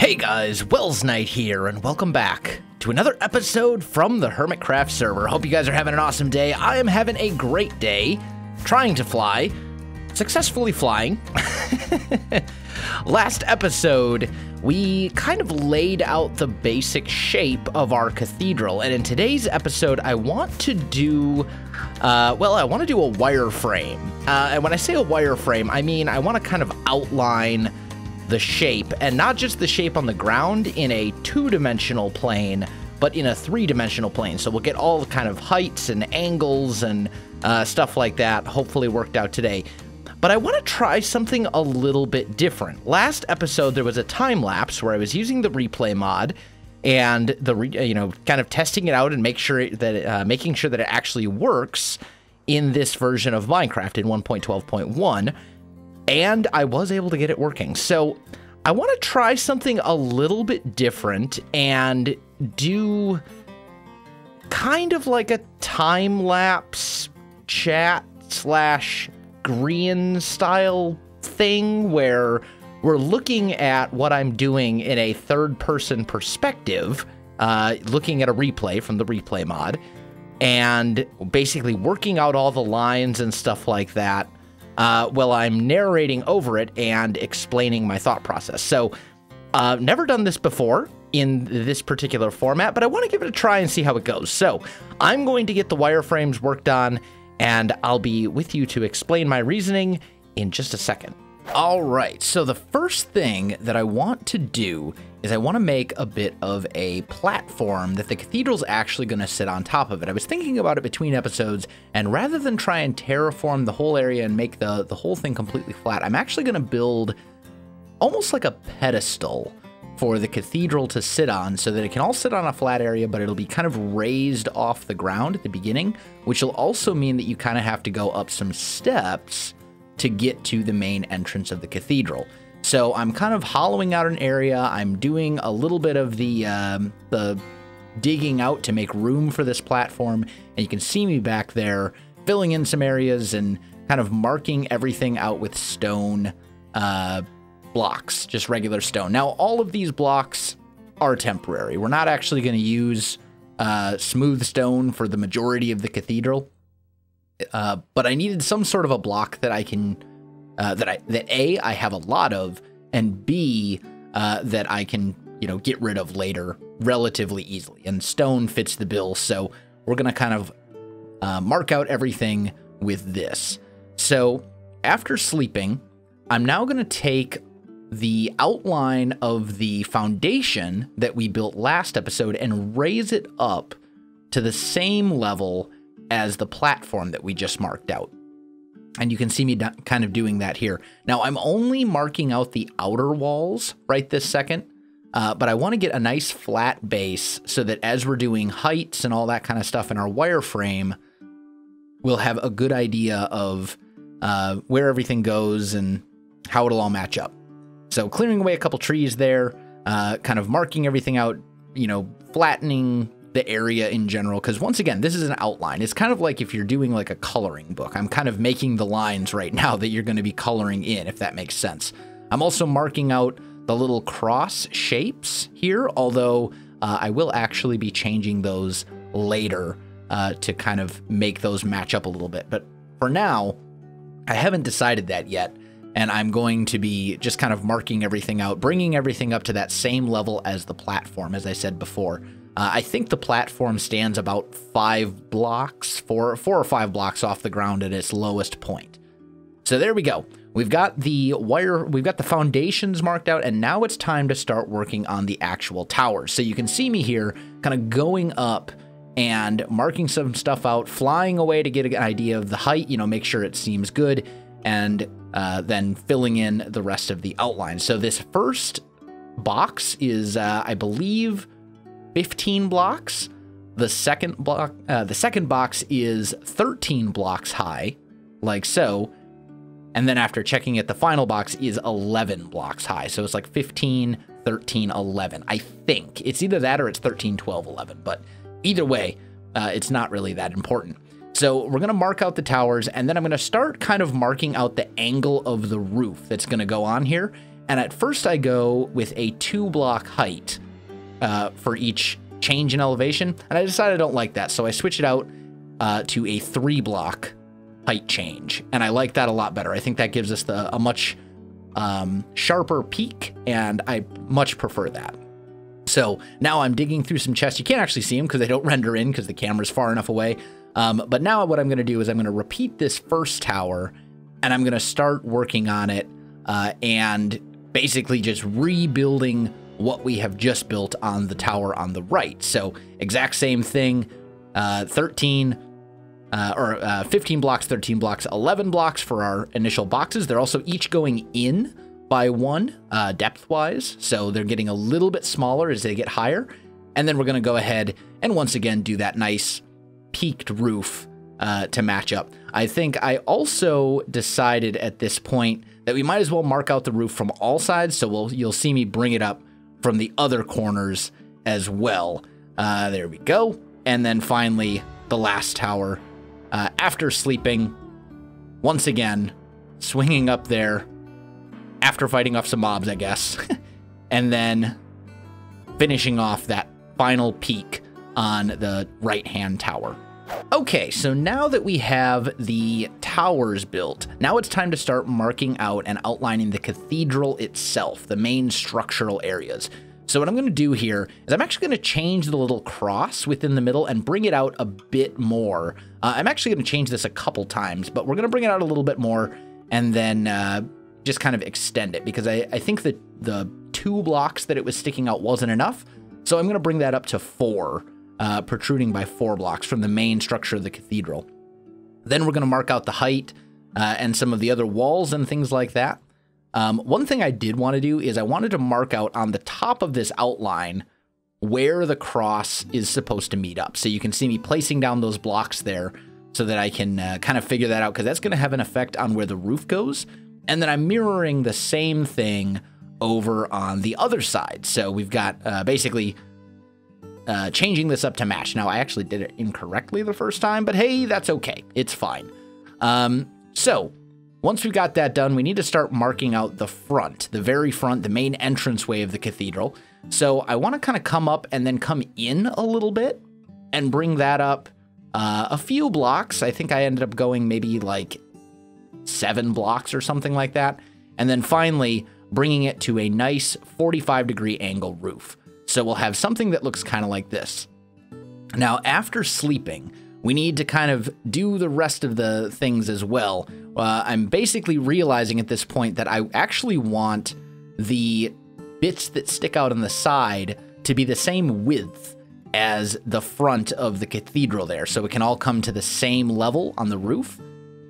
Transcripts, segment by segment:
Hey guys, Welsknight here, and welcome back to another episode from the Hermitcraft server. Hope you guys are having an awesome day. I am having a great day, trying to fly, successfully flying. Last episode, we kind of laid out the basic shape of our cathedral, and in today's episode, I want to do, I want to do a wireframe. And when I say a wireframe, I mean I want to kind of outline the shape, and not just the shape on the ground in a two-dimensional plane, but in a three-dimensional plane. So we'll get all the kind of heights and angles and stuff like that hopefully worked out today. But I want to try something a little bit different. Last episode, there was a time lapse where I was using the replay mod and kind of testing it out and making sure that it actually works in this version of Minecraft in 1.12.1. And I was able to get it working. So I want to try something a little bit different and do kind of like a time-lapse chat / green style thing where we're looking at what I'm doing in a third-person perspective, looking at a replay from the replay mod, and basically working out all the lines and stuff like that. While I'm narrating over it and explaining my thought process. So, never done this before in this particular format, but I want to give it a try and see how it goes. So, I'm going to get the wireframes worked on, and I'll be with you to explain my reasoning in just a second. All right, so the first thing that I want to do is I want to make a bit of a platform that the cathedral's actually going to sit on top of it. I was thinking about it between episodes, and rather than try and terraform the whole area and make the whole thing completely flat, I'm actually going to build almost like a pedestal for the cathedral to sit on so that it can all sit on a flat area, but it'll be kind of raised off the ground at the beginning, which will also mean that you kind of have to go up some steps to get to the main entrance of the cathedral. So I'm kind of hollowing out an area. I'm doing a little bit of the digging out to make room for this platform. And you can see me back there filling in some areas and kind of marking everything out with stone blocks, just regular stone. Now, all of these blocks are temporary. We're not actually going to use smooth stone for the majority of the cathedral. But I needed some sort of a block that I can, that A, I have a lot of, and B, that I can, get rid of later relatively easily. And stone fits the bill, so we're going to kind of mark out everything with this. So after sleeping, I'm now going to take the outline of the foundation that we built last episode and raise it up to the same level as the platform that we just marked out. And you can see me kind of doing that here. Now, I'm only marking out the outer walls right this second, but I want to get a nice flat base so that as we're doing heights and all that kind of stuff in our wireframe, we'll have a good idea of where everything goes and how it'll all match up. So clearing away a couple trees there, kind of marking everything out, flattening the area in general, because once again, this is an outline. It's kind of like if you're doing like a coloring book. I'm kind of making the lines right now that you're going to be coloring in, if that makes sense. I'm also marking out the little cross shapes here, although I will actually be changing those later to kind of make those match up a little bit. But for now, I haven't decided that yet, and I'm going to be just kind of marking everything out, bringing everything up to that same level as the platform, as I said before. I think the platform stands about 5 blocks, 4 or 5 blocks off the ground at its lowest point. So there we go. We've got the foundations marked out, and now it's time to start working on the actual towers. So you can see me here kind of going up and marking some stuff out, flying away to get an idea of the height, make sure it seems good, and then filling in the rest of the outline. So this first box is, I believe, 15 blocks. The second box is 13 blocks high, like so. And then after checking it, the final box is 11 blocks high. So it's like 15, 13, 11. I think it's either that or it's 13, 12, 11. But either way, it's not really that important. So we're going to mark out the towers, and then I'm going to start kind of marking out the angle of the roof that's going to go on here. And at first I go with a 2-block height for each change in elevation. And I decided I don't like that. So I switch it out to a 3-block height change. And I like that a lot better. I think that gives us a much sharper peak, and I much prefer that. So now I'm digging through some chests. You can't actually see them because they don't render in because the camera's far enough away. But now what I'm going to do is I'm going to repeat this first tower, and I'm going to start working on it and basically just rebuilding what we have just built on the tower on the right. So exact same thing, 15 blocks, 13 blocks, 11 blocks for our initial boxes. They're also each going in by 1 depth-wise, so they're getting a little bit smaller as they get higher. And then we're going to go ahead and once again do that nice peaked roof to match up. I think I also decided at this point that we might as well mark out the roof from all sides, so you'll see me bring it up from the other corners as well. There we go. And then finally, the last tower. After sleeping, once again, swinging up there, after fighting off some mobs, I guess, and then finishing off that final peak on the right-hand tower. Okay, so now that we have the towers built, now it's time to start marking out and outlining the cathedral itself, the main structural areas. So what I'm going to do here is I'm actually going to change the little cross within the middle and bring it out a bit more. I'm actually going to change this a couple times, but we're going to bring it out a little bit more and then just kind of extend it, because I think that the 2 blocks that it was sticking out wasn't enough. So I'm going to bring that up to 4, protruding by 4 blocks from the main structure of the cathedral. Then we're going to mark out the height and some of the other walls and things like that. One thing I did want to do is I wanted to mark out on the top of this outline where the cross is supposed to meet up. So you can see me placing down those blocks there so that I can kind of figure that out, because that's going to have an effect on where the roof goes. And then I'm mirroring the same thing over on the other side. So we've got basically changing this up to match. Now, I actually did it incorrectly the first time, but hey, that's okay. It's fine. So once we've got that done, we need to start marking out the front, the very front, the main entranceway of the cathedral. So I want to kind of come up and then come in a little bit and bring that up a few blocks. I think I ended up going maybe like 7 blocks or something like that. And then finally bringing it to a nice 45-degree angle roof. So we'll have something that looks kind of like this. Now, after sleeping, we need to kind of do the rest of the things as well. I'm basically realizing at this point that I actually want the bits that stick out on the side to be the same width as the front of the cathedral there, so it can all come to the same level on the roof.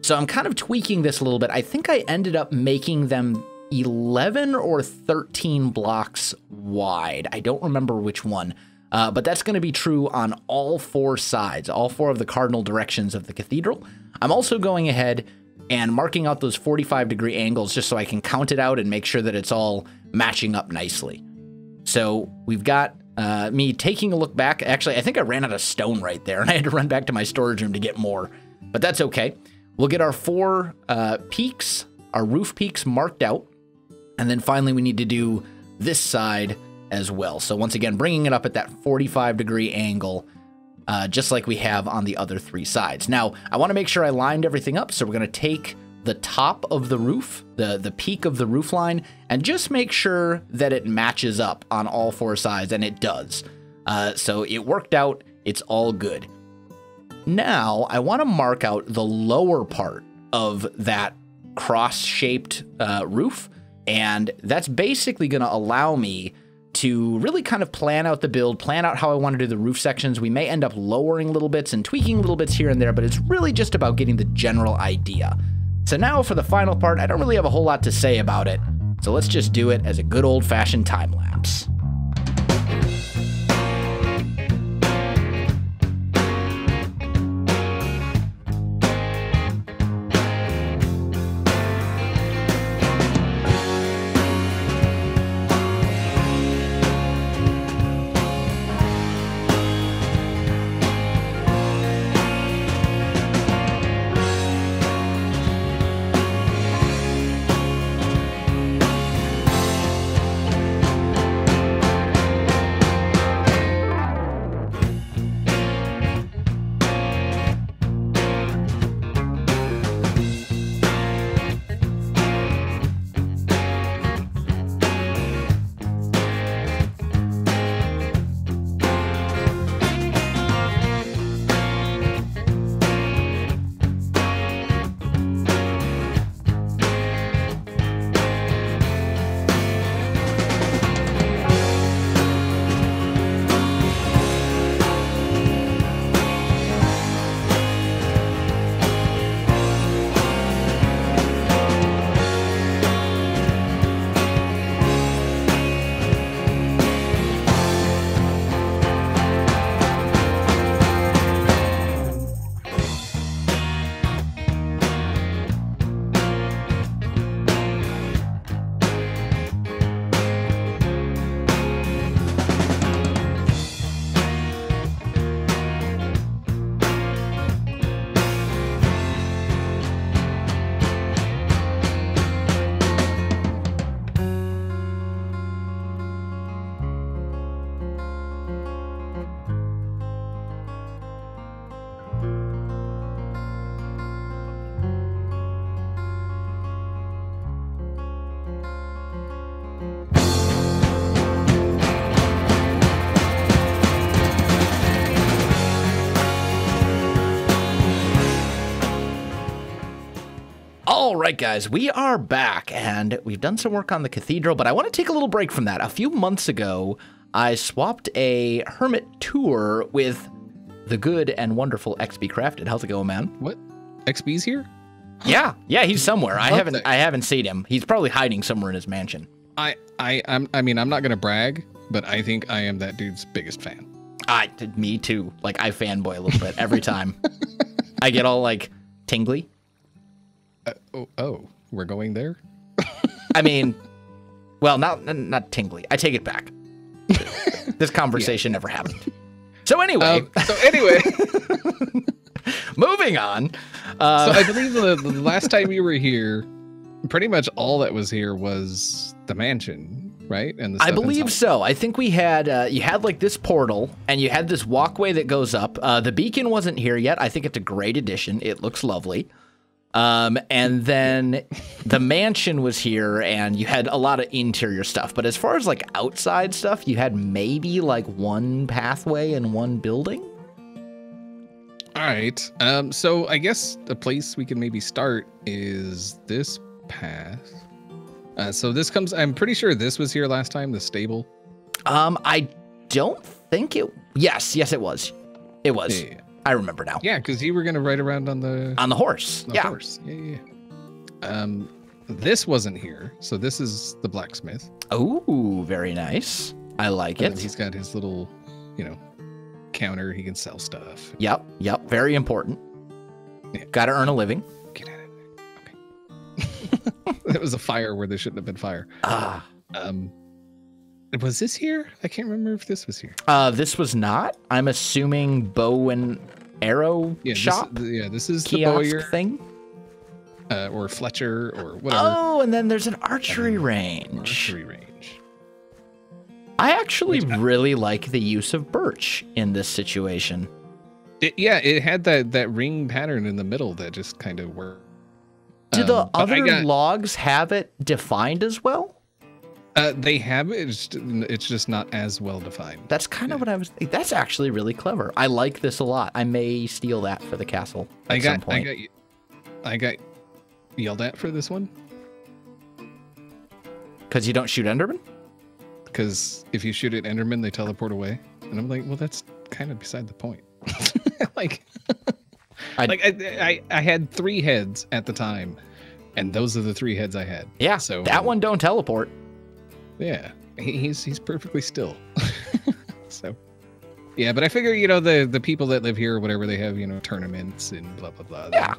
So I'm kind of tweaking this a little bit. I think I ended up making them 11 or 13 blocks wide. I don't remember which one, but that's going to be true on all 4 sides, all 4 of the cardinal directions of the cathedral. I'm also going ahead and marking out those 45-degree angles just so I can count it out and make sure that it's all matching up nicely. So we've got me taking a look back. Actually, I think I ran out of stone right there, and I had to run back to my storage room to get more, but that's okay. We'll get our 4 peaks, our roof peaks marked out, and then finally we need to do this side as well. So once again, bringing it up at that 45-degree angle, just like we have on the other 3 sides. Now, I want to make sure I lined everything up, so we're going to take the top of the roof, the peak of the roof line, and just make sure that it matches up on all 4 sides, and it does. So it worked out. It's all good. Now, I want to mark out the lower part of that cross-shaped roof, and that's basically going to allow me to really kind of plan out the build, plan out how I want to do the roof sections. We may end up lowering little bits and tweaking little bits here and there, but it's really just about getting the general idea. So now for the final part, I don't really have a whole lot to say about it, so let's just do it as a good old-fashioned time-lapse. right, guys, we are back, and we've done some work on the cathedral, but I want to take a little break from that. A few months ago, I swapped a Hermit tour with the good and wonderful XB Crafted. How's it going, man? What? XB's here? Yeah, he's somewhere. I haven't seen him. He's probably hiding somewhere in his mansion. I mean, I'm not gonna brag, but I think I am that dude's biggest fan. Me too. Like, I fanboy a little bit every time. I get all like tingly. Oh, we're going there? I mean, well, not tingly. I take it back. This conversation never happened. So anyway. Moving on. So I believe the last time you were here, pretty much all that was here was the mansion, right? And the stuff I believe inside. so. I think we had, you had like this portal, and you had this walkway that goes up. The beacon wasn't here yet. I think it's a great addition. It looks lovely. And then the mansion was here, and you had a lot of interior stuff. But as far as like outside stuff, you had maybe like one pathway and one building. All right. So I guess the place we can maybe start is this path. So this comes, I'm pretty sure this was here last time, the stable. I don't think it, yes, it was. It was. Yeah. I remember now. Yeah, because you were going to ride around on the horse. Horse. Yeah. This wasn't here, so this is the blacksmith. Oh, very nice. I like it. He's got his little, counter. He can sell stuff. Yep. Very important. Yeah. Got to earn a living. Get at it. Okay. That was a fire where there shouldn't have been fire. Was this here? I can't remember if this was here. This was not. I'm assuming bow and arrow shop. This is the Bowyer thing. Or Fletcher or whatever. Oh, and then there's an archery range. I actually really like the use of birch in this situation. It had that ring pattern in the middle that just kind of worked. Do the other logs have it defined as well? They have it. It's just not as well defined. That's kind of what I was. That's actually really clever. I like this a lot. I may steal that for the castle at some point. I got yelled at for this one. Because you don't shoot Enderman? Because if you shoot at Enderman, they teleport away. And I'm like, well, that's kind of beside the point. I had 3 heads at the time, and those are the 3 heads I had. Yeah, so that one don't teleport. Yeah, he's perfectly still. So, yeah, but I figure, the people that live here or whatever, they have, tournaments and blah, blah, blah. Yeah.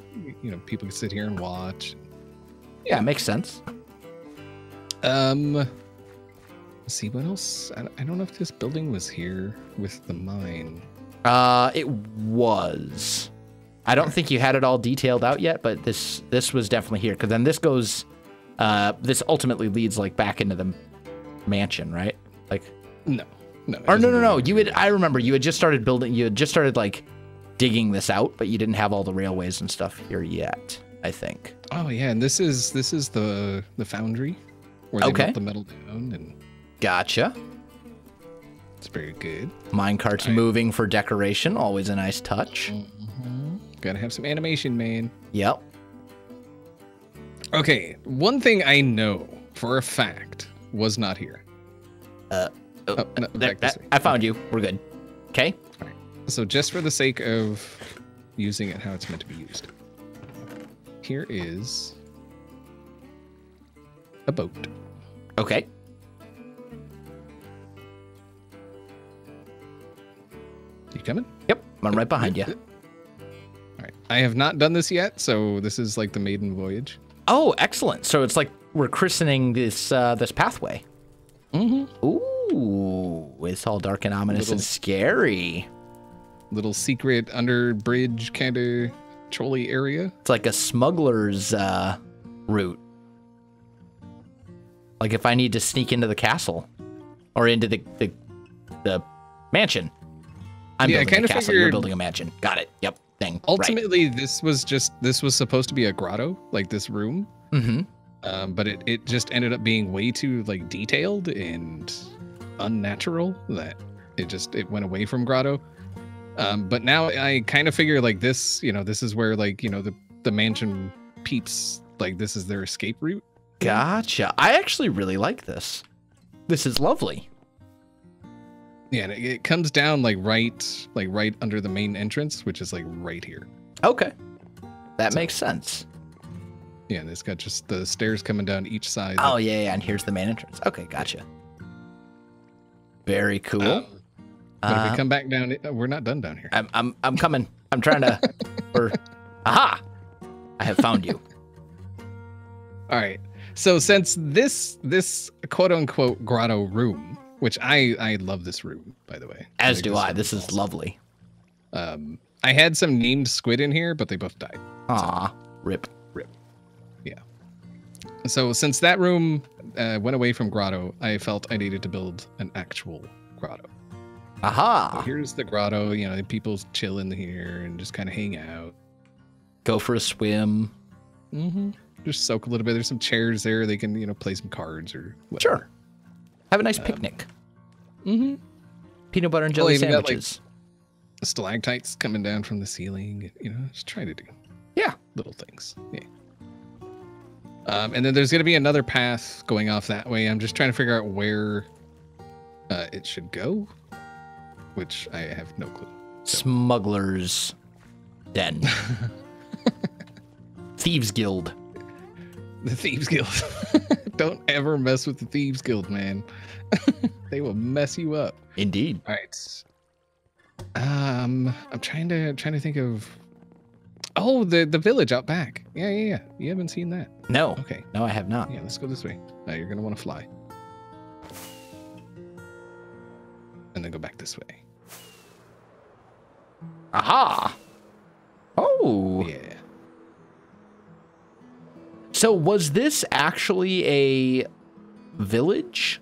People can sit here and watch. Yeah, makes sense. Let's see what else. I don't know if this building was here with the mine. It was. I don't think you had it all detailed out yet, but this was definitely here. Because then this goes, this ultimately leads like back into the mansion, right? Like no. Or no. I remember you had just started building. You had just started like digging this out, but you didn't have all the railways and stuff here yet, I think. Oh yeah, and this is the foundry where they melt the metal down and. Gotcha. It's very good. Minecart's moving for decoration, always a nice touch. Mm-hmm. Gotta have some animation, man. Yep. Okay, one thing I know for a fact was not here. I found you. We're good. Okay. All right. So just for the sake of using it how it's meant to be used, here is a boat. Okay. You coming? Yep, I'm right behind you. All right. I have not done this yet, so this is like the maiden voyage. Oh, excellent. So it's like we're christening this this pathway. Mm-hmm. Ooh, it's all dark and ominous and scary. Little secret under bridge kind of trolley area. It's like a smuggler's route. Like if I need to sneak into the castle or into the mansion. I'm building a castle, you're building a mansion. Got it. Yep. Thing. Ultimately, this was supposed to be a grotto, like this room. Mm-hmm. But it just ended up being way too like detailed and unnatural that it went away from grotto. But now I kind of figure like this, this is where like, the mansion peeps like this is their escape route. Gotcha. I actually really like this. This is lovely. Yeah, and it comes down like right under the main entrance, which is like right here. Okay. That makes sense. Yeah, and it's got just the stairs coming down each side. Oh, yeah, and here's the main entrance. Okay, gotcha. Very cool. But if we come back down, we're not done down here. I'm coming. I'm trying to. Aha! I have found you. All right. So since this quote unquote grotto room, which I love this room, by the way. As do I. This is lovely. I had some named squid in here, but they both died. Aw, rip. Yeah. So since that room went away from grotto, I felt I needed to build an actual grotto. Aha! So here's the grotto. You know, people chill in here and just kind of hang out. Go for a swim. Mm-hmm. Just soak a little bit. There's some chairs there. They can, play some cards or whatever. Sure. Have a nice picnic. Mm-hmm. Peanut butter and jelly sandwiches. Got, like, stalactites coming down from the ceiling. Just trying to do. Yeah. Little things. Yeah. And then there's going to be another path going off that way. I'm just trying to figure out where it should go, which I have no clue. So. Smuggler's Den. Thieves Guild. The Thieves Guild. Don't ever mess with the Thieves Guild, man. They will mess you up. Indeed. All right. I'm trying to think of. Oh, the village out back. Yeah. You haven't seen that? No. Okay. No, I have not. Yeah, let's go this way. You're gonna want to fly, and then go back this way. Aha! Oh. Yeah. So was this actually a village?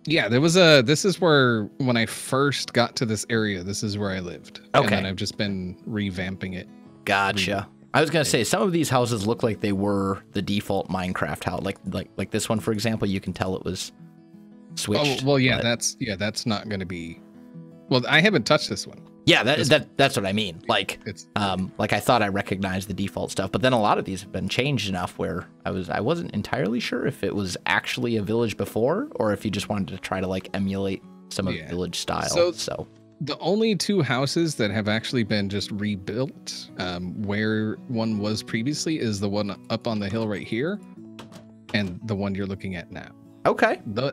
Yeah, this is where, when I first got to this area, this is where I lived. Okay. And then I've just been revamping it. Gotcha. I was going to say, some of these houses look like they were the default Minecraft house. Like this one, for example, you can tell it was switched. Oh, well, yeah, that's not going to be. Well, I haven't touched this one. Yeah, that's what I mean. Like, it's like I thought I recognized the default stuff, but then a lot of these have been changed enough where I wasn't entirely sure if it was actually a village before or if you just wanted to try to like emulate some of the village style. So the only two houses that have actually been just rebuilt, where one was previously, is the one up on the hill right here, and the one you're looking at now. Okay. The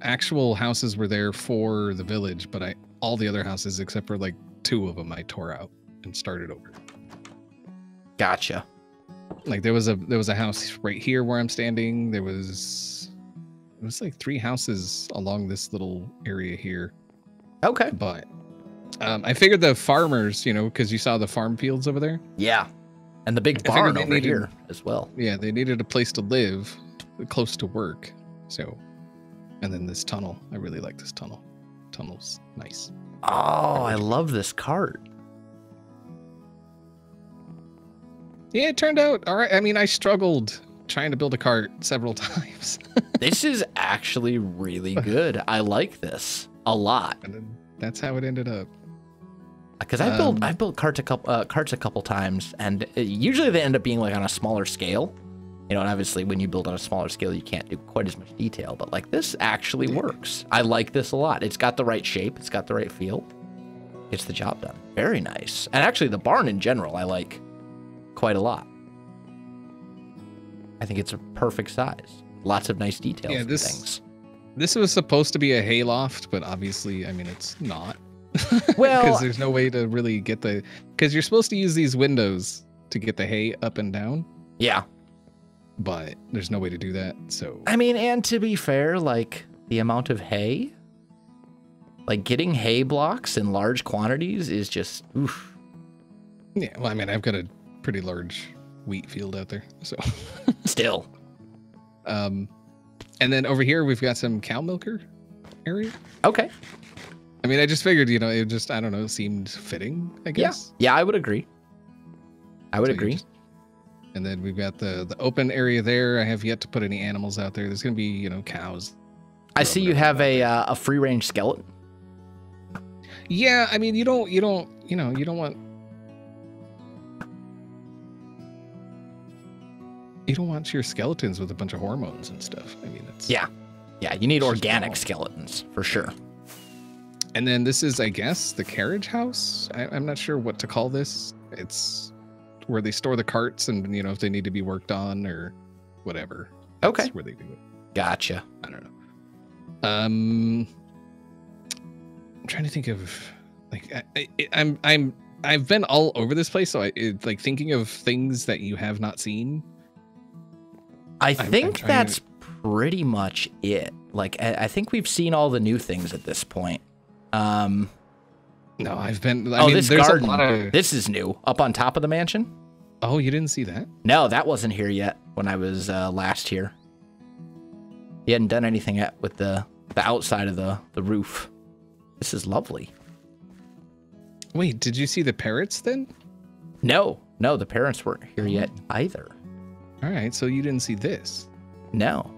actual houses were there for the village, but all the other houses except for like 2 of them I tore out and started over. Gotcha. Like there was a house right here where I'm standing. It was like 3 houses along this little area here. Okay. But I figured the farmers, because you saw the farm fields over there. Yeah. And the big barn over here as well. Yeah, they needed a place to live close to work. So, and then this tunnel. I really like this tunnel. Tunnel's nice. Oh, I love this cart. Yeah, it turned out all right. I mean, I struggled trying to build a cart several times. This is actually really good. I like this a lot. And then that's how it ended up. Because I've built carts a couple times, and usually they end up being like on a smaller scale. And obviously when you build on a smaller scale, you can't do quite as much detail, but like this actually works. I like this a lot. It's got the right shape. It's got the right feel. Gets the job done. Very nice. And actually the barn in general, I like quite a lot. I think it's a perfect size. Lots of nice details and things. This was supposed to be a hayloft, but obviously, I mean, it's not. Well, because there's no way to really get because you're supposed to use these windows to get the hay up and down. Yeah. But there's no way to do that, so... I mean, and to be fair, like, the amount of hay, like, getting hay blocks in large quantities is just, oof. Yeah, well, I mean, I've got a pretty large wheat field out there, so... Still. And then over here, we've got some cow milker area. Okay. I mean, I just figured, it just, I don't know, seemed fitting, I guess. Yeah, I would agree. I would agree. And then we've got the open area there. I have yet to put any animals out there. There's going to be, cows. I see you have a free range skeleton. Yeah, I mean, you don't want. You don't want your skeletons with a bunch of hormones and stuff. I mean, that's... Yeah. Yeah, you need organic skeletons, for sure. And then this is, I guess, the carriage house? I'm not sure what to call this. It's where they store the carts and, you know, if they need to be worked on or whatever. Okay. That's where they do it. Gotcha. I don't know. I'm trying to think of, like, I've been all over this place, so like thinking of things that you have not seen. I think that's pretty much it. Like, I think we've seen all the new things at this point. No, I've been. I mean, this there's garden. A lot of... This is new. Up on top of the mansion. Oh, you didn't see that? No, that wasn't here yet when I was last here. He hadn't done anything yet with the outside of the roof. This is lovely. Wait, did you see the parrots then? No, the parents weren't here yet either. All right, so you didn't see this. No.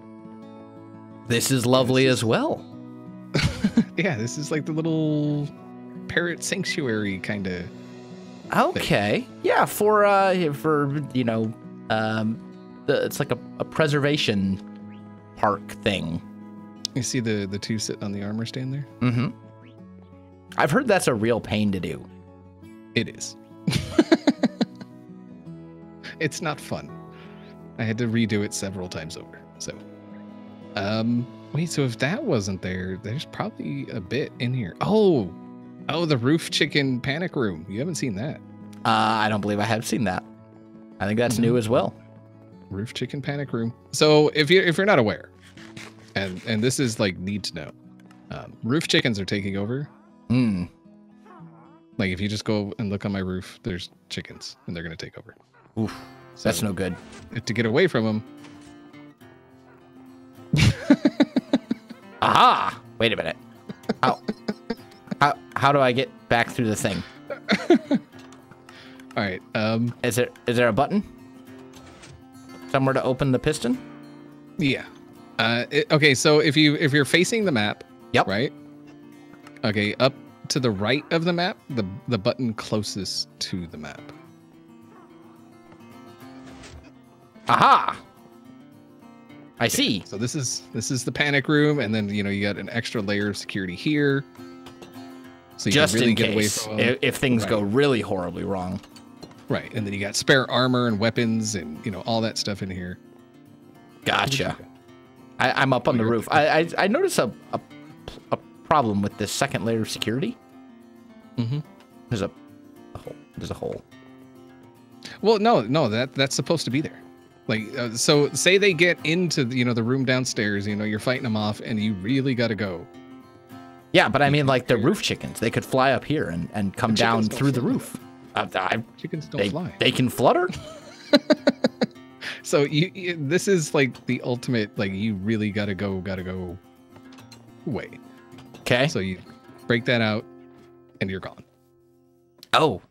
This is lovely as well. Yeah, this is like the little parrot sanctuary kind of. Okay. Thing. Yeah, for you know, it's like a preservation park thing. You see the two sitting on the armor stand there? Mm-hmm. I've heard that's a real pain to do. It is. It's not fun. I had to redo it several times over. So, wait, so if that wasn't there, there's probably a bit in here. Oh, the roof chicken panic room. You haven't seen that. I don't believe I have seen that. I think that's new as well. Roof chicken panic room. So if you're not aware, and this is like need to know, roof chickens are taking over. Like if you just go and look on my roof, there's chickens and they're going to take over. Oof, so that's no good. To get away from them. Aha! Wait a minute. How do I get back through the thing? All right. Is there a button somewhere to open the piston? Yeah. Okay. So if you're facing the map. Yep. Right. Okay. Up to the right of the map, the button closest to the map. Aha! I see. So this is the panic room, and then you got an extra layer of security here. So you just can really in get case away from if things go really horribly wrong. Right, and then you got spare armor and weapons and all that stuff in here. Gotcha. I'm up on the roof. I notice a problem with this second layer of security. Mm-hmm. There's a hole. There's a hole. Well, no, that's supposed to be there. Like, so say they get into the room downstairs. You're fighting them off, and you really got to go. Yeah, but I mean, like the roof chickens, they could fly up here and come down through the roof. Chickens don't fly. They can flutter. So this is like the ultimate. Like you really gotta go way. Okay. So you break that out, and you're gone. Oh.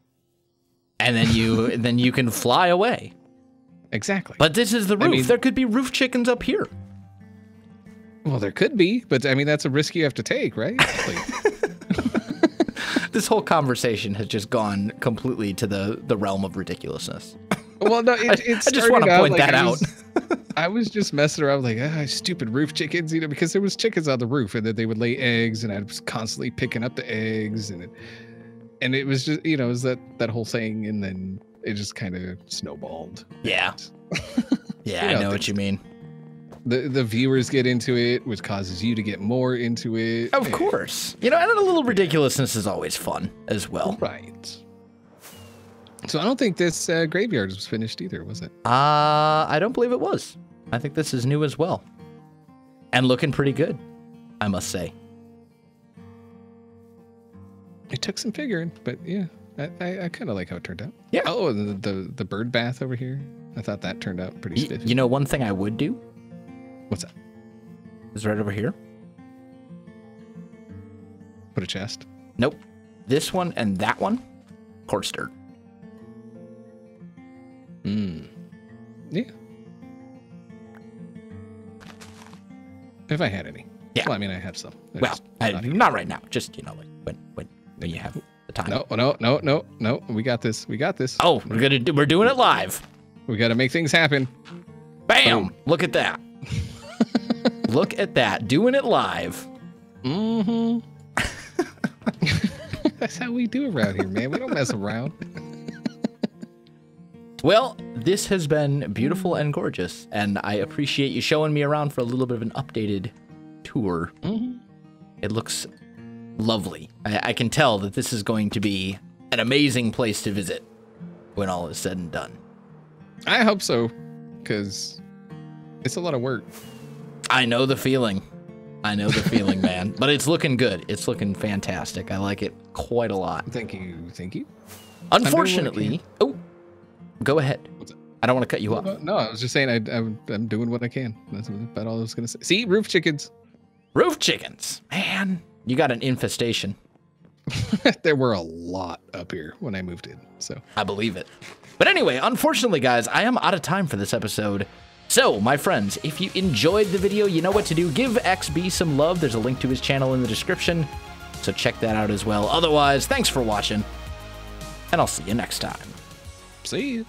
And then you can fly away. Exactly. But this is the roof. I mean, there could be roof chickens up here. Well, there could be, but I mean that's a risk you have to take, right? This whole conversation has just gone completely to the realm of ridiculousness. Well, no, I just want to point that out. I was just messing around like, stupid roof chickens, because there was chickens on the roof, and then they would lay eggs, and I was constantly picking up the eggs, and it was just, it was that whole thing, and then it just kind of snowballed. Yeah. Yeah, I know what you mean. The viewers get into it, which causes you to get more into it. Of course. And a little ridiculousness is always fun as well. Right. So I don't think this graveyard was finished either, was it? I don't believe it was. I think this is new as well. And looking pretty good, I must say. It took some figuring, but yeah, I kind of like how it turned out. Yeah. Oh, the bird bath over here. I thought that turned out pretty spiffy. One thing I would do? What's that? Is right over here. Put a chest? Nope. This one and that one, coarse dirt. Yeah. If I had any. Yeah. Well, I mean, I have some. Not right now. Just, like when you have the time. No. We got this. Oh, we're doing it live. We got to make things happen. Bam! Look at that. Look at that. Doing it live. Mm-hmm. That's how we do around here, man. We don't mess around. Well, this has been beautiful and gorgeous, and I appreciate you showing me around for a little bit of an updated tour. Mm-hmm. It looks lovely. I can tell that this is going to be an amazing place to visit when all is said and done. I hope so, because it's a lot of work. I know the feeling. I know the feeling, man. But it's looking good. It's looking fantastic. I like it quite a lot. Thank you. Thank you. Unfortunately... Oh, go ahead. I don't want to cut you off. No, I was just saying I'm doing what I can. That's about all I was going to say. See, roof chickens. Roof chickens. Man, you got an infestation. There were a lot up here when I moved in, so. I believe it. But anyway, unfortunately, guys, I am out of time for this episode. So, my friends, if you enjoyed the video, you know what to do. Give XB some love. There's a link to his channel in the description, so check that out as well. Otherwise, thanks for watching, and I'll see you next time. See you.